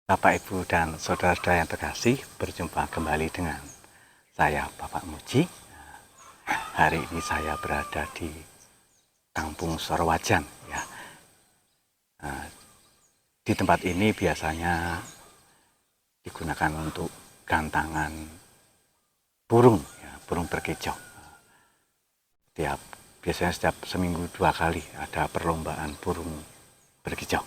Bapak, Ibu, dan saudara-saudara yang terkasih, berjumpa kembali dengan saya, Bapak Muji. Hari ini saya berada di Kampung Sorowajan. Ya. Di tempat ini biasanya digunakan untuk gantangan burung, ya, burung berkicau. Biasanya setiap seminggu 2 kali ada perlombaan burung berkicau.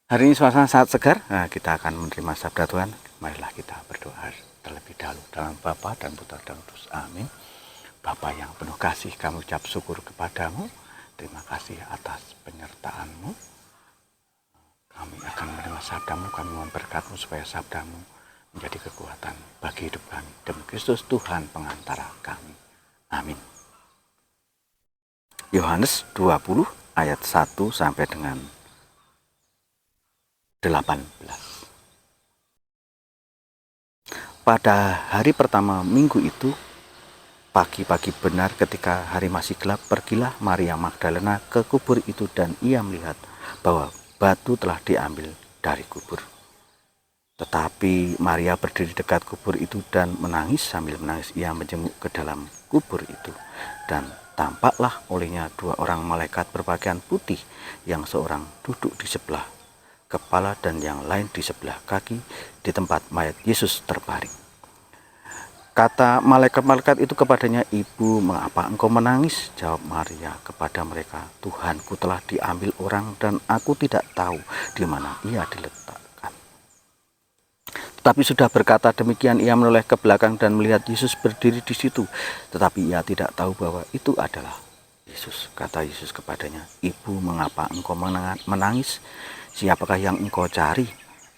Hari ini suasana sangat segar. Kita akan menerima sabda Tuhan. Marilah kita berdoa terlebih dahulu dalam Bapa dan Putra dan Roh Kudus. Amin. Bapa yang penuh kasih, kami ucap syukur kepadamu. Terima kasih atas penyertaan-Mu. Kami akan menerima sabdamu, kami mohon berkat-Mu supaya sabdamu menjadi kekuatan bagi hidup kami. Demi Kristus Tuhan pengantara kami. Amin. Yohanes 20 ayat 1 sampai dengan 18. Pada hari pertama minggu itu, pagi-pagi benar ketika hari masih gelap, pergilah Maria Magdalena ke kubur itu dan ia melihat bahwa batu telah diambil dari kubur. Tetapi Maria berdiri dekat kubur itu dan menangis. Sambil menangis ia menjenguk ke dalam kubur itu, dan tampaklah olehnya 2 orang malaikat berpakaian putih, yang seorang duduk di sebelah kepala dan yang lain di sebelah kaki di tempat mayat Yesus terbaring. Kata malaikat-malaikat itu kepadanya, "Ibu, mengapa engkau menangis?" Jawab Maria kepada mereka, "Tuhanku telah diambil orang dan aku tidak tahu di mana ia diletakkan." Tetapi sudah berkata demikian, ia menoleh ke belakang dan melihat Yesus berdiri di situ, tetapi ia tidak tahu bahwa itu adalah Yesus. Kata Yesus kepadanya, "Ibu, mengapa engkau menangis? Siapakah yang engkau cari?"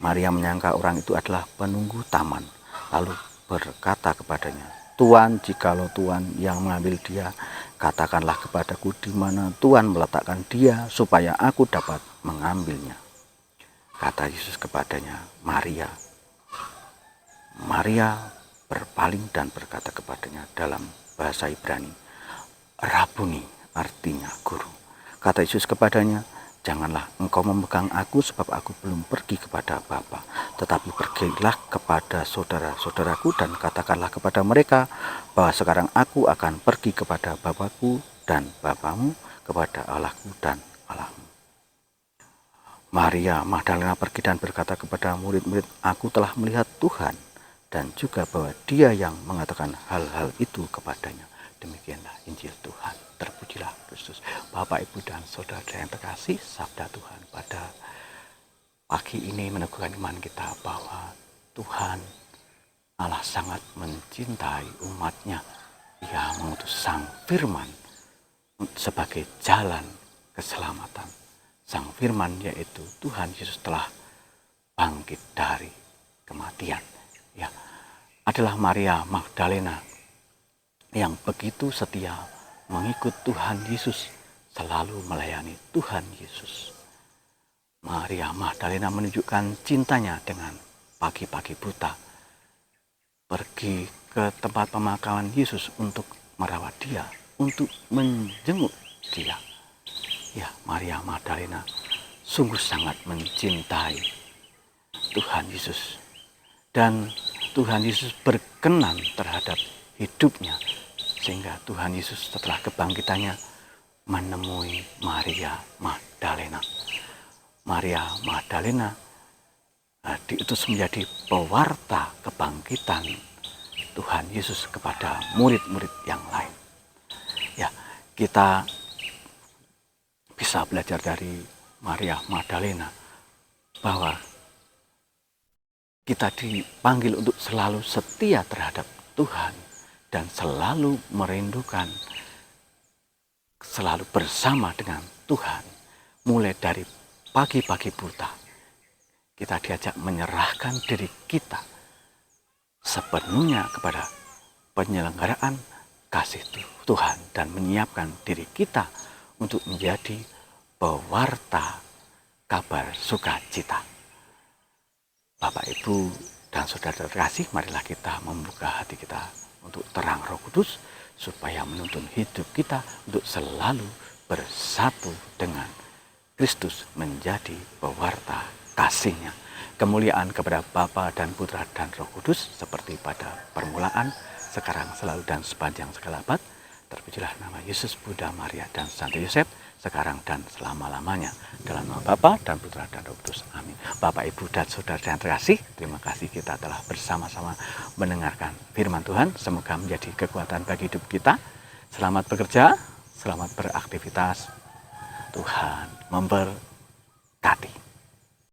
Maria menyangka orang itu adalah penunggu taman, lalu berkata kepadanya, "Tuan, jikalau Tuan yang mengambil dia, katakanlah kepadaku di mana Tuan meletakkan dia, supaya aku dapat mengambilnya." Kata Yesus kepadanya, "Maria." Maria berpaling dan berkata kepadanya dalam bahasa Ibrani, "Rabuni," artinya guru. Kata Yesus kepadanya, "Janganlah engkau memegang aku, sebab aku belum pergi kepada Bapa. Tetapi pergilah kepada saudara-saudaraku dan katakanlah kepada mereka bahwa sekarang aku akan pergi kepada Bapakku dan Bapamu, kepada Allahku dan Allahmu." Maria Magdalena pergi dan berkata kepada murid-murid, "Aku telah melihat Tuhan," dan juga bahwa Dia yang mengatakan hal-hal itu kepadanya. Demikianlah Injil Tuhan. Terpujilah Kristus. Bapak, Ibu, dan saudara yang terkasih, sabda Tuhan pada pagi ini meneguhkan iman kita bahwa Tuhan Allah sangat mencintai umatnya. Ia mengutus Sang Firman sebagai jalan keselamatan. Sang Firman yaitu Tuhan Yesus telah bangkit dari kematian. Ya, adalah Maria Magdalena yang begitu setia mengikut Tuhan Yesus, selalu melayani Tuhan Yesus. Maria Magdalena menunjukkan cintanya dengan pagi-pagi buta, pergi ke tempat pemakaman Yesus untuk merawat dia, untuk menjenguk dia. Ya, Maria Magdalena sungguh sangat mencintai Tuhan Yesus, dan Tuhan Yesus berkenan terhadap hidupnya, sehingga Tuhan Yesus setelah kebangkitannya menemui Maria Magdalena. Maria Magdalena diutus menjadi pewarta kebangkitan Tuhan Yesus kepada murid-murid yang lain. Ya, kita bisa belajar dari Maria Magdalena bahwa kita dipanggil untuk selalu setia terhadap Tuhan dan selalu merindukan, selalu bersama dengan Tuhan. Mulai dari pagi-pagi buta, kita diajak menyerahkan diri kita sepenuhnya kepada penyelenggaraan kasih Tuhan dan menyiapkan diri kita untuk menjadi pewarta kabar sukacita. Bapak, Ibu, dan saudara terkasih, marilah kita membuka hati kita untuk terang Roh Kudus, supaya menuntun hidup kita untuk selalu bersatu dengan Kristus menjadi pewarta kasih-Nya. Kemuliaan kepada Bapa dan Putra dan Roh Kudus, seperti pada permulaan, sekarang, selalu, dan sepanjang segala abad. Terpujilah nama Yesus, Buddha, Maria, dan Santo Yosef, sekarang dan selama-lamanya. Dalam nama Bapa dan Putra dan Roh Kudus. Amin. Bapak, Ibu, dan Saudara yang terkasih, terima kasih kita telah bersama-sama mendengarkan firman Tuhan. Semoga menjadi kekuatan bagi hidup kita. Selamat bekerja, selamat beraktivitas. Tuhan memberkati.